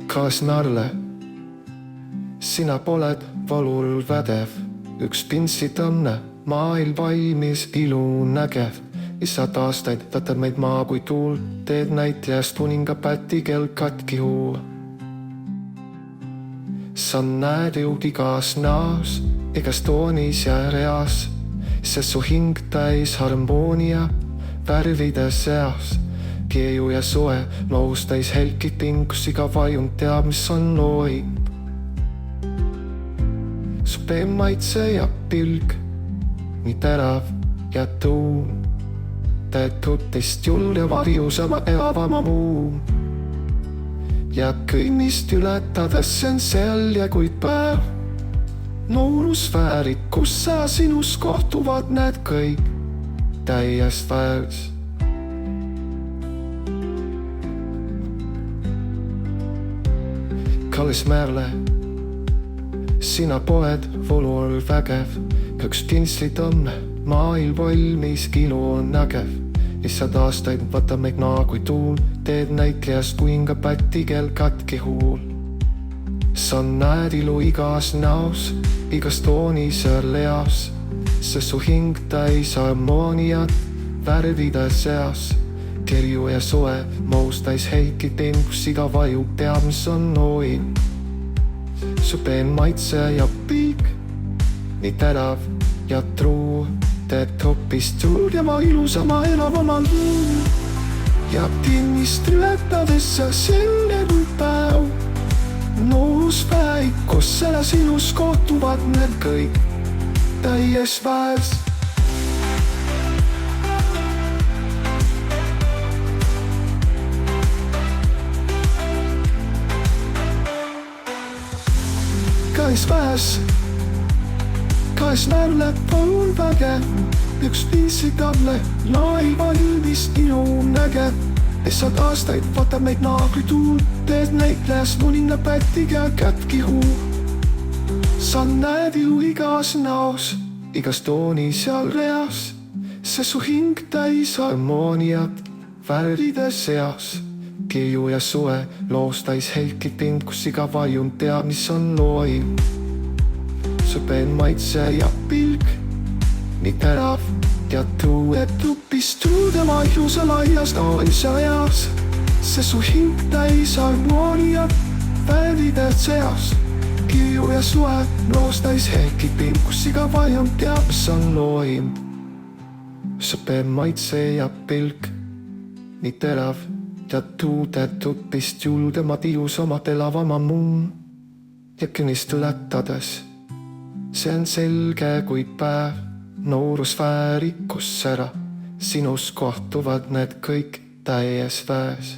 Kas narle, sina poled valul vädev, üks pintsitamne maailm valmis ilu nägev. Issad aastaid võtad meid maa kui tuul, teed näitlejast kuninga pätikel katki huul. Sa näed jõud igas näos, igas toonis ja reas, sest su hing täis harmoonia värvide seas. Keeju ja soe, loos täis helkid tingus, iga vajund teab, mis on loing. Su peen maitse ja pilg, nii terav ja tuum, teed tutist julge varjusama elavama muu. Ja kõnnist ületades see on selge, kuid päev noorusfäärid, kus sa sinus kohtuvad, need kõik täies väes. Kallis Merle, sina poed volul vägev, üks pintslitamne maailm valmis kilu on nägev. Issad aastaid võtab meid naa kui tuul, teed näitlejast kuninga pätikel katki huul. Sa näed ilu igas näos, igas toonis ja leas, sest su hing täis harmooniat värvide seas. Kerju ja soe, moos täis heikid tingus, iga vajub teab, mis on noin. Su peen maitse ja piik, nii terav ja truu, teed hoopis julgema ilusama elavama luu. Ja tinnist ületades sa selge kui päev, noorus väik, kus selle sinus kohtuvad need kõik täies väes. Kais väes, kais Merle palun vägev, üks pintslitamne lai valmis ilu nägev. Issad aastaid võtab meid naagri tuul, teed näitlejast kuninga pätiga kätki huul. Sa näed ilu igas näos, igas toonis ja reas, sest su hing täis harmooniat värvide seas. Keeju ja soe, loos täis helkid tingus, iga vajund teab, mis on loim. Su peen maitse ja pilg, nii terav ja tuu, et tupis tuu tema ilusa laias nooris ja eas, sest su hing täis harmooniat värvide seas. Keeju ja soe, loos täis helkid tingus, iga vajund teab, mis on loim. Su peen maitse ja pilg, nii terav ja tuudet tupist julgemad ilusamad elavama muun. Ja kõnnist ületades see on selge kui päev, noorusfääri, kus ära sinus kohtuvad need kõik täies väes.